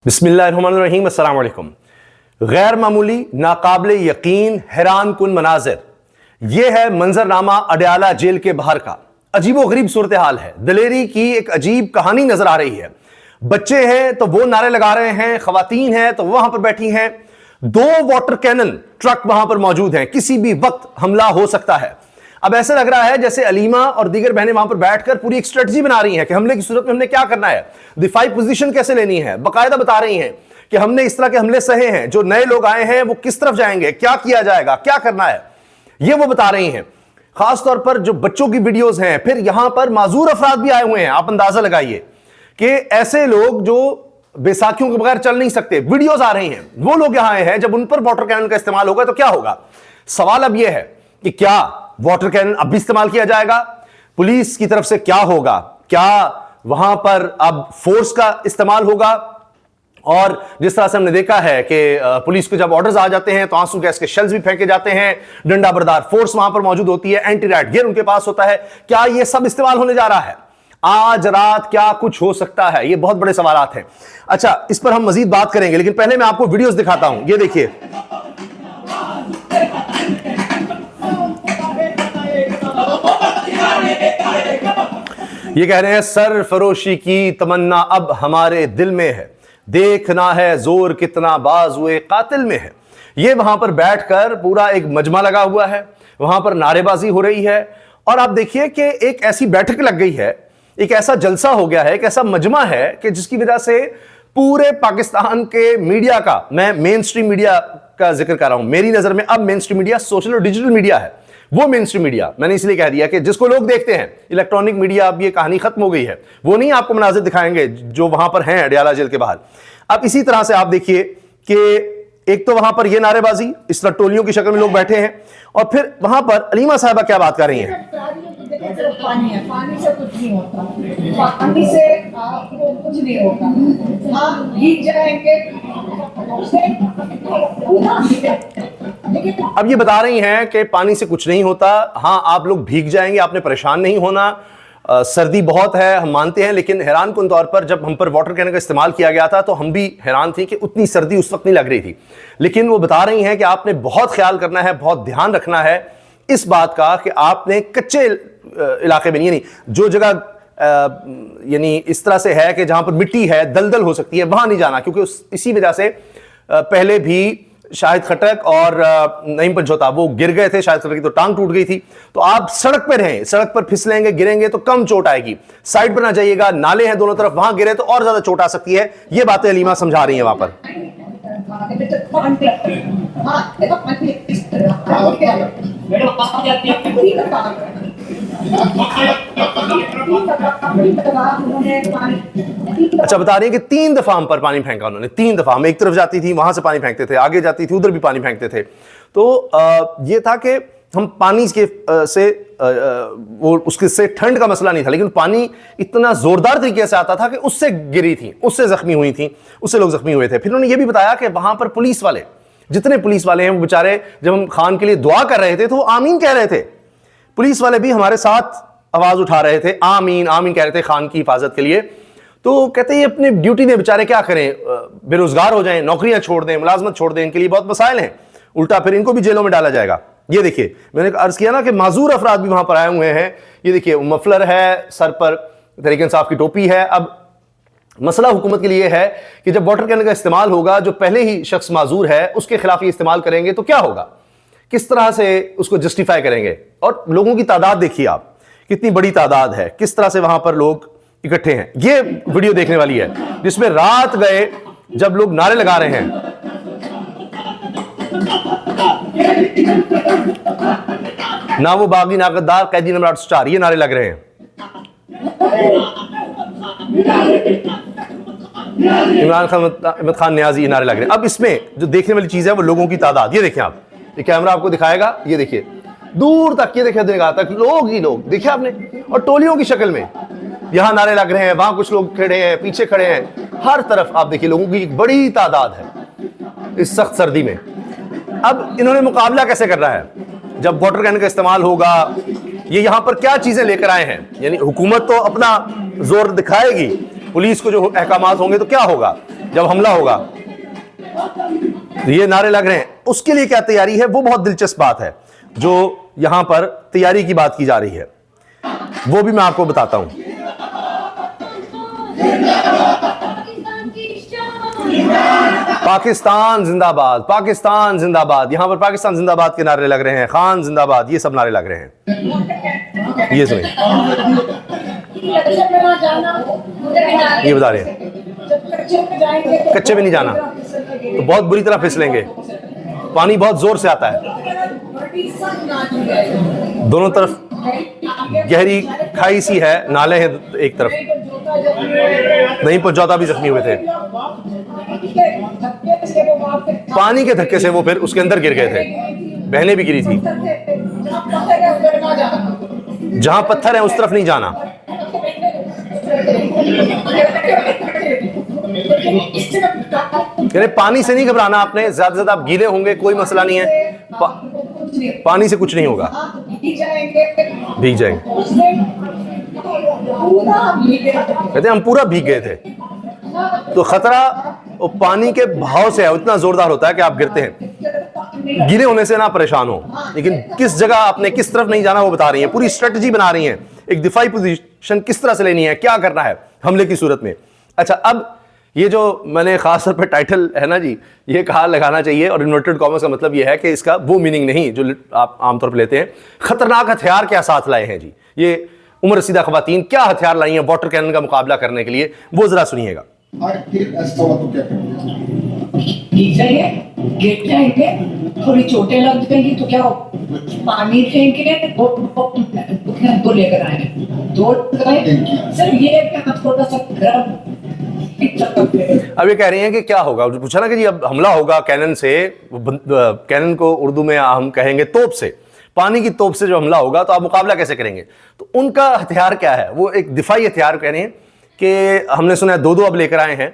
बिस्मिल्लाहिर्रहमानिर्रहीम, अस्सलाम वालेकुम। गैर मामूली, नाकाबिले यकीन, हैरान कुन मनाजिर। यह है मंजरनामा अडयाला जेल के बाहर का। अजीबो गरीब सूरत हाल है। दलेरी की एक अजीब कहानी नजर आ रही है। बच्चे हैं तो वो नारे लगा रहे हैं, खवातीन हैं तो वहां पर बैठी हैं। 2 वाटर कैनन ट्रक वहां पर मौजूद हैं, किसी भी वक्त हमला हो सकता है। अब ऐसा लग रहा है जैसे अलीमा और दीगर बहनें वहां पर बैठकर पूरी एक स्ट्रेटजी बना रही हैं कि हमले की सूरत में हमने क्या करना है, दिफाई पोजीशन कैसे लेनी है। बाकायदा बता रही हैं कि हमने इस तरह के हमले सहे हैं, जो नए लोग आए हैं वो किस तरफ जाएंगे, क्या किया जाएगा, क्या करना है, ये वो बता रही हैं। खासतौर पर जो बच्चों की वीडियोज हैं, फिर यहां पर माजूर अफराद भी आए हुए हैं। आप अंदाजा लगाइए कि ऐसे लोग जो बैसाखियों के बगैर चल नहीं सकते, वीडियोज आ रही हैं, वो लोग यहां आए हैं। जब उन पर वाटर कैनन का इस्तेमाल होगा तो क्या होगा। सवाल अब यह है कि क्या वाटर कैनन अब भी इस्तेमाल किया जाएगा, पुलिस की तरफ से क्या होगा, क्या वहां पर अब फोर्स का इस्तेमाल होगा। और जिस तरह से हमने देखा है कि पुलिस को जब ऑर्डर्स आ जाते हैं तो आंसू गैस के शेल्स भी फेंके जाते हैं, डंडा बरदार फोर्स वहां पर मौजूद होती है, एंटी राइट गियर उनके पास होता है। क्या यह सब इस्तेमाल होने जा रहा है आज रात, क्या कुछ हो सकता है, ये बहुत बड़े सवालात हैं। अच्छा, इस पर हम मजीद बात करेंगे, लेकिन पहले मैं आपको वीडियोस दिखाता हूं। ये देखिए, ये कह रहे हैं सरफरोशी की तमन्ना अब हमारे दिल में है, देखना है जोर कितना बाजुए कातिल में है। ये वहां पर बैठकर पूरा एक मजमा लगा हुआ है, वहां पर नारेबाजी हो रही है। और आप देखिए कि एक ऐसी बैठक लग गई है, एक ऐसा जलसा हो गया है, एक ऐसा मजमा है कि जिसकी वजह से पूरे पाकिस्तान के मीडिया का, मैं मेन स्ट्रीम मीडिया का जिक्र कर रहा हूं, मेरी नजर में अब मेन स्ट्रीम मीडिया सोशल और डिजिटल मीडिया है, वो मेन स्ट्रीम मीडिया। मैंने इसलिए कह दिया कि जिसको लोग देखते हैं, इलेक्ट्रॉनिक मीडिया अब ये कहानी खत्म हो गई है, वो नहीं आपको मनाजिर दिखाएंगे जो वहां पर हैं अडयाला जेल के बाहर। अब इसी तरह से आप देखिए कि एक तो वहां पर ये नारेबाजी, इस तरह टोलियों की शक्ल में लोग बैठे हैं, और फिर वहां पर अलीमा साहिबा क्या बात कर रही हैं। पानी है, पानी से कुछ नहीं होता, पानी से आपको कुछ नहीं होता, आप भीग जाएंगे। अब ये बता रही हैं कि पानी से कुछ नहीं होता, हाँ आप लोग भीग जाएंगे, आपने परेशान नहीं होना, सर्दी बहुत है हम मानते हैं, लेकिन हैरान कुन तौर पर जब हम पर वाटर कैनन का इस्तेमाल किया गया था तो हम भी हैरान थे कि उतनी सर्दी उस वक्त नहीं लग रही थी। लेकिन वो बता रही हैं कि आपने बहुत ख्याल करना है, बहुत ध्यान रखना है इस बात का कि आपने कच्चे इलाके में नहीं, यानी जो जगह यानी इस तरह से है कि जहां पर मिट्टी है, दलदल हो सकती है, वहां नहीं जाना, क्योंकि इसी वजह से पहले भी शाहिद खटक और नईम पंचोता वो गिर गए थे, शाहिद खटक की तो टांग टूट गई थी। तो आप सड़क पर रहें, सड़क पर फिसलेंगे, गिरेंगे तो कम चोट आएगी। साइड पर ना जाइएगा, नाले हैं दोनों तरफ, वहां गिरे तो और ज्यादा चोट आ सकती है। ये बातें अलीमा समझा रही हैं वहां पर। अच्छा, बता रही है कि 3 दफा हम पर पानी फेंका उन्होंने, 3 दफा। हम एक तरफ जाती थी वहां से पानी फेंकते थे, आगे जाती थी उधर भी पानी फेंकते थे। तो ये था कि हम पानी के से वो उसके से ठंड का मसला नहीं था, लेकिन पानी इतना जोरदार तरीके से आता था कि उससे गिरी थी, उससे जख्मी हुई थी, उससे लोग जख्मी हुए थे। फिर उन्होंने ये भी बताया कि वहां पर पुलिस वाले, जितने पुलिस वाले हैं वो बेचारे, जब हम खान के लिए दुआ कर रहे थे तो वो आमीन कह रहे थे। पुलिस वाले भी हमारे साथ आवाज उठा रहे थे, आमीन आमीन कह रहे थे खान की हिफाजत के लिए। तो कहते हैं अपने ड्यूटी में बेचारे क्या करें, बेरोजगार हो जाएं, नौकरियां छोड़ दें, मुलाजमत छोड़ दें, इनके लिए बहुत मसाइल हैं, उल्टा फिर इनको भी जेलों में डाला जाएगा। ये देखिए, मैंने अर्ज किया ना कि माजूर अफराद भी वहां पर आए हुए हैं। ये देखिए, मफलर है सर पर, तहरीक इंसाफ की टोपी है। अब मसला हुकूमत के लिए है कि जब वाटर कैनन का इस्तेमाल होगा, जो पहले ही शख्स माजूर है उसके खिलाफ ये इस्तेमाल करेंगे तो क्या होगा, किस तरह से उसको जस्टिफाई करेंगे। और लोगों की तादाद देखिए आप, कितनी बड़ी तादाद है, किस तरह से वहां पर लोग इकट्ठे हैं। ये वीडियो देखने वाली है जिसमें रात गए जब लोग नारे लगा रहे हैं, ना वो बागी ना गद्दार, कैदी नंबर 8 स्टार, ये नारे लग रहे हैं। इमरान खान, अहमद खान न्याजी, ये नारे लग रहे हैं। अब इसमें जो देखने वाली चीज है वो लोगों की तादाद। ये देखें आप, ये कैमरा आपको दिखाएगा, ये देखिए दूर तक, ये देखिए निगाह तक लोग ही लोग, देखिए आपने, और टोलियों की शक्ल में यहां नारे लग रहे हैं, वहां कुछ लोग खड़े हैं, पीछे खड़े हैं, हर तरफ आप देखिए लोगों की एक बड़ी तादाद है इस सख्त सर्दी में। अब इन्होंने मुकाबला कैसे करना है जब वाटर कैनन का इस्तेमाल होगा, ये यहां पर क्या चीजें लेकर आए हैं। यानी हुकूमत तो अपना जोर दिखाएगी, पुलिस को जो अहकामात होंगे तो क्या होगा, जब हमला होगा ये नारे लग रहे हैं, उसके लिए क्या तैयारी है, वो बहुत दिलचस्प बात है जो यहां पर तैयारी की बात की जा रही है, वो भी मैं आपको बताता हूं। पाकिस्तान जिंदाबाद, पाकिस्तान जिंदाबाद, यहां पर पाकिस्तान जिंदाबाद के नारे लग रहे हैं, खान जिंदाबाद, ये सब नारे लग रहे हैं। ये सुनिए, ये बता रहे हैं कच्चे में नहीं जाना तो बहुत बुरी तरह फिसलेंगे, पानी बहुत जोर से आता है, दोनों तरफ गहरी खाई सी है, नाले हैं एक तरफ, नहीं पहुंचाता भी जख्मी हुए थे, पानी के धक्के से वो फिर उसके अंदर गिर गए थे, बहनें भी गिरी थी। जहां पत्थर है उस तरफ नहीं जाना। पानी से नहीं घबराना आपने, ज्यादा से ज्यादा आप गीले होंगे कोई मसला नहीं है, पानी से कुछ नहीं होगा, भीग जाएंगे। कहते हम पूरा भीग गए थे, तो खतरा पानी के बहाव से है, इतना जोरदार होता है कि आप गिरते हैं। गिरे होने से ना परेशान हो, लेकिन किस जगह आपने किस तरफ नहीं जाना वो बता रही है, पूरी स्ट्रेटजी बना रही है, एक दिफाई पोजीशन किस तरह से लेनी है, क्या करना है हमले की सूरत में। अच्छा, अब ये जो मैंने खास तौर पे टाइटल है ना जी, ये कहा लगाना चाहिए, और इन्वर्टेड कॉमर्स का मतलब ये है कि इसका वो मीनिंग नहीं जो आप आमतौर पर लेते हैं। खतरनाक हथियार क्या साथ लाए हैं जी, ये उम्र रसीदा खवातीन क्या हथियार लाई हैं वाटर कैनन का मुकाबला करने के लिए, वो जरा सुनिएगा। गिर जाएंगे, थोड़ी चोटें लग जाएंगी तो क्या हो, पानी फेंके तो लेकर आए, दो सर ये थोड़ा सा गर्म। अब ये कह रही हैं कि क्या होगा, पूछा ना कि जी अब हमला होगा कैनन से, कैनन को उर्दू में हम कहेंगे तोप से, पानी की तोप से जो हमला होगा तो आप मुकाबला कैसे करेंगे। तो उनका हथियार क्या है, वो एक दिफाई हथियार कह रहे हैं कि हमने सुना है दो अब लेकर आए हैं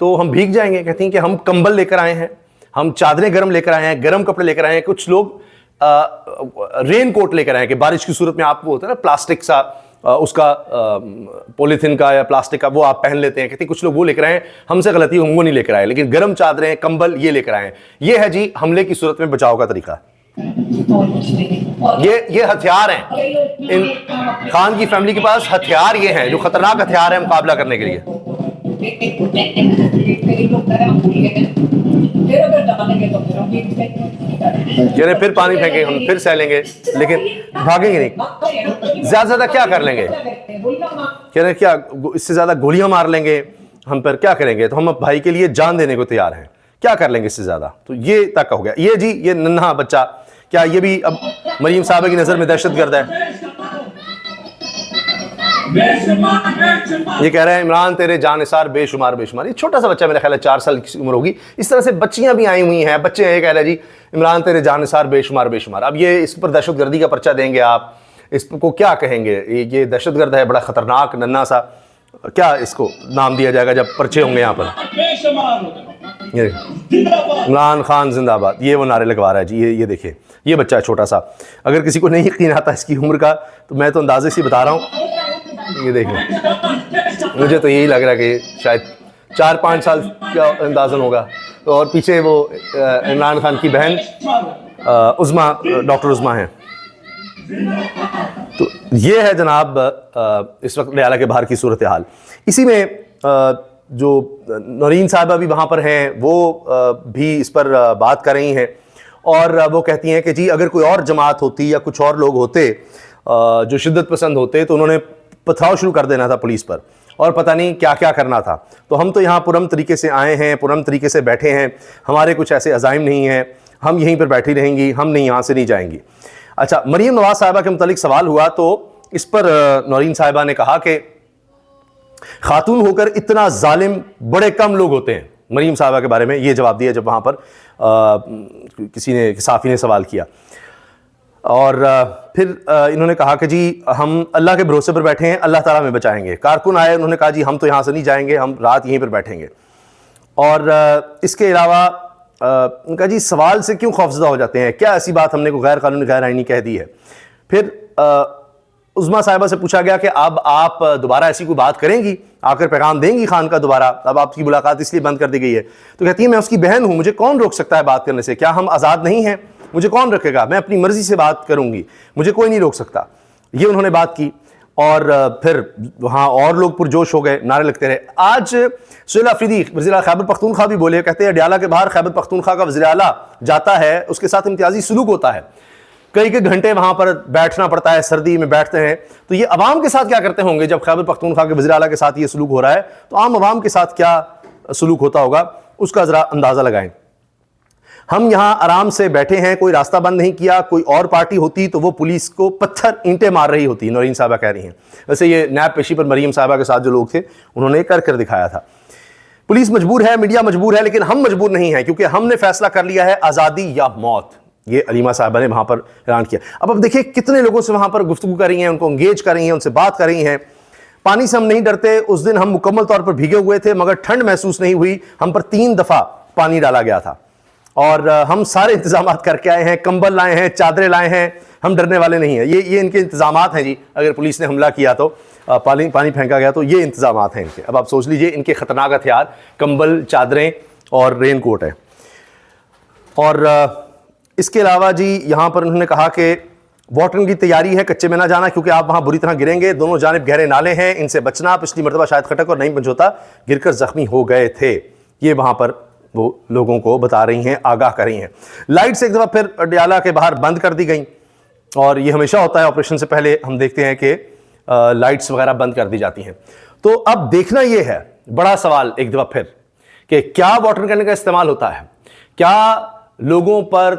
तो हम भीग जाएंगे। कहती हैं कि हम कंबल लेकर आए हैं, हम चादरें गर्म लेकर आए हैं, गर्म कपड़े लेकर आए हैं, कुछ लोग रेन कोट लेकर आए हैं कि बारिश की सूरत में आप वो होता है ना प्लास्टिक सा उसका पॉलीथिन का या प्लास्टिक का वो आप पहन लेते हैं। कहती कुछ लोग वो लेकर आए हैं, हमसे गलती हम वो नहीं लेकर आए, लेकिन गर्म चादरें कंबल ये लेकर आए हैं। ये है जी हमले की सूरत में बचाव का तरीका। ये हथियार हैं, इन खान की फैमिली के पास हथियार ये हैं जो खतरनाक हथियार है मुकाबला करने के लिए। फिर पानी फेंकेंगे हम, फिर सह लेंगे, लेकिन भागेंगे नहीं। ज्यादा से ज्यादा क्या कर लेंगे, कह रहे क्या इससे ज्यादा गोलियां मार लेंगे हम पर, क्या करेंगे, तो हम अब भाई के लिए जान देने को तैयार हैं, क्या कर लेंगे इससे ज्यादा। तो ये तक हो गया। ये जी ये नन्हा बच्चा, क्या ये भी अब मरीम साहब की नजर में दहशतगर्द है। ये कह रहे हैं इमरान तेरे जानिसार बेशुमार बेशुमार। ये छोटा सा बच्चा, मेरा ख्याल है 4 साल की उम्र होगी। इस तरह से बच्चियां भी आई हुई हैं, बच्चे ये कह रहे हैं जी इमरान तेरे जानिसार बेशुमार बेशुमार। अब ये इस पर दहशतगर्दी का पर्चा देंगे आप, इसको क्या कहेंगे, ये दहशतगर्द है, बड़ा खतरनाक नन्हा सा, क्या इसको नाम दिया जाएगा जब पर्चे होंगे यहाँ पर। इमरान खान जिंदाबाद, ये वो नारे लगवा रहा है जी। ये देखिए, ये बच्चा है छोटा सा। अगर किसी को नहीं यकीन आता इसकी उम्र का, तो मैं तो अंदाजे से बता रहा हूँ। ये देखिए, मुझे तो यही लग रहा है कि शायद 4-5 साल का अंदाजन होगा। तो और पीछे वो इमरान खान की बहन उज़मा, डॉक्टर उज़मा हैं। तो ये है जनाब इस वक्त डयाला के बाहर की सूरत हाल। इसी में जो नौरीन साहबा भी वहाँ पर हैं, वो भी इस पर बात कर रही हैं, और वो कहती हैं कि जी अगर कोई और जमात होती या कुछ और लोग होते जो शिद्दत पसंद होते तो उन्होंने पथराव शुरू कर देना था पुलिस पर, और पता नहीं क्या क्या करना था। तो हम तो यहाँ पुरम तरीके से आए हैं, पुरम तरीके से बैठे हैं, हमारे कुछ ऐसे अज़ाइम नहीं हैं, हम यहीं पर बैठी रहेंगी, हम नहीं यहाँ से नहीं जाएंगी। अच्छा, मरीम नवाज साहिबा के मुतालिक सवाल हुआ तो इस पर नौरीन साहिबा ने कहा कि खातून होकर इतना जालिम बड़े कम लोग होते हैं। मरीम साहिबा के बारे में ये जवाब दिया जब वहाँ पर किसी ने, साफ़ी ने सवाल किया। और फिर इन्होंने कहा कि जी हम अल्लाह के भरोसे पर बैठे हैं, अल्लाह ताला में बचाएंगे। कारकुन आए, उन्होंने कहा जी हम तो यहाँ से नहीं जाएंगे, हम रात यहीं पर बैठेंगे। और इसके अलावा उनका जी सवाल से क्यों खौफजदा हो जाते हैं, क्या ऐसी बात हमने को गैर कानूनी गैर आईनी कह दी है। फिर उज़मा साहिबा से पूछा गया कि अब आप दोबारा ऐसी कोई बात करेंगी, आकर पैगाम देंगी खान का दोबारा, अब आपकी मुलाकात इसलिए बंद कर दी गई है। तो कहती है मैं उसकी बहन हूं, मुझे कौन रोक सकता है बात करने से, क्या हम आज़ाद नहीं हैं, मुझे कौन रखेगा, मैं अपनी मर्जी से बात करूंगी, मुझे कोई नहीं रोक सकता। ये उन्होंने बात की और फिर वहाँ और लोग पुरजोश हो गए, नारे लगते रहे। आज सुहेल अफरीदी वज़ीर आला खैबर पख्तूनख्वा भी बोले, कहते हैं अडयाला के बाहर खैबर पख्तूनख्वा का वज़ीर आला जाता है, उसके साथ इम्तियाजी सलूक होता है, कई घंटे वहां पर बैठना पड़ता है, सर्दी में बैठते हैं। तो ये अवाम के साथ क्या करते होंगे जब खैबर पख्तूनख्वा के वज़ीर आला के साथ ये सलूक हो रहा है, तो आम अवाम के साथ क्या सलूक होता होगा उसका जरा अंदाजा लगाएं। हम यहां आराम से बैठे हैं, कोई रास्ता बंद नहीं किया, कोई और पार्टी होती तो वो पुलिस को पत्थर ईंटें मार रही होती, नौरीन साहबा कह रही हैं। वैसे ये नैब पेशी पर मरीम साहबा के साथ जो लोग थे उन्होंने कर दिखाया था। पुलिस मजबूर है, मीडिया मजबूर है, लेकिन हम मजबूर नहीं है, क्योंकि हमने फैसला कर लिया है आज़ादी या मौत। ये अलीमा साहबा ने वहां पर ऐलान किया। अब देखिए कितने लोगों से वहां पर गुफ्तगू कर रही हैं, उनको एंगेज कर रही हैं, उनसे बात कर रही हैं। पानी से हम नहीं डरते, उस दिन हम मुकम्मल तौर पर भीगे हुए थे मगर ठंड महसूस नहीं हुई, हम पर 3 दफा पानी डाला गया था और हम सारे इंतजाम करके आए हैं, कंबल लाए हैं, चादरें लाए हैं, हम डरने वाले नहीं हैं। ये इनके इंतजाम हैं जी। अगर पुलिस ने हमला किया तो पानी फेंका गया तो ये इंतजाम हैं इनके। अब आप सोच लीजिए इनके खतरनाक हथियार कंबल, चादरें और रेन कोट है। और इसके अलावा जी यहाँ पर उन्होंने कहा कि वाटरिंग की तैयारी है, कच्चे में ना जाना क्योंकि आप वहाँ बुरी तरह गिरेंगे, दोनों जानिब गहरे नाले हैं, इनसे बचना। पिछली मरतबा शायद खटक और नईम पंजोता गिरकर जख्मी हो गए थे। ये वहाँ पर वो लोगों को बता रही हैं, आगाह कर रही हैं। लाइट्स एक दफ़ा फिर अडयाला के बाहर बंद कर दी गई और ये हमेशा होता है, ऑपरेशन से पहले हम देखते हैं कि लाइट्स वगैरह बंद कर दी जाती हैं। तो अब देखना ये है बड़ा सवाल एक दफ़ा फिर कि क्या वाटर गन का इस्तेमाल होता है, क्या लोगों पर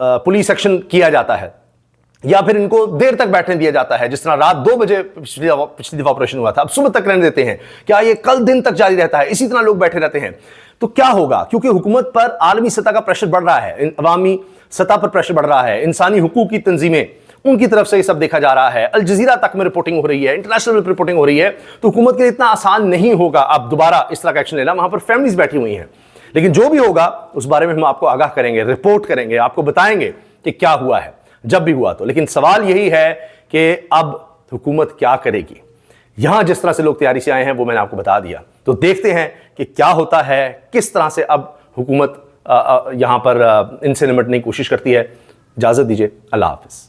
पुलिस एक्शन किया जाता है या फिर इनको देर तक बैठने दिया जाता है, जिस तरह रात 2 बजे पिछली दफा ऑपरेशन हुआ था, अब सुबह तक रहने देते हैं, क्या ये कल दिन तक जारी रहता है, इसी तरह लोग बैठे रहते हैं तो क्या होगा? क्योंकि हुकूमत पर आलमी सतह का प्रेशर बढ़ रहा है, अवामी सतह पर प्रेशर बढ़ रहा है, इंसानी हुकूक की तंजीमें उनकी तरफ से ये सब देखा जा रहा है, अल जजीरा तक में रिपोर्टिंग हो रही है, इंटरनेशनल रिपोर्टिंग हो रही है। तो हुकूमत के लिए इतना आसान नहीं होगा अब दोबारा इस तरह का एक्शन लेना। वहां पर फैमिलीज बैठी हुई हैं, लेकिन जो भी होगा उस बारे में हम आपको आगाह करेंगे, रिपोर्ट करेंगे, आपको बताएंगे कि क्या हुआ है जब भी हुआ तो। लेकिन सवाल यही है कि अब हुकूमत क्या करेगी। यहां जिस तरह से लोग तैयारी से आए हैं वो मैंने आपको बता दिया, तो देखते हैं कि क्या होता है, किस तरह से अब हुकूमत यहां पर इनसे निपटने की कोशिश करती है। इजाजत दीजिए, अल्लाह हाफिज।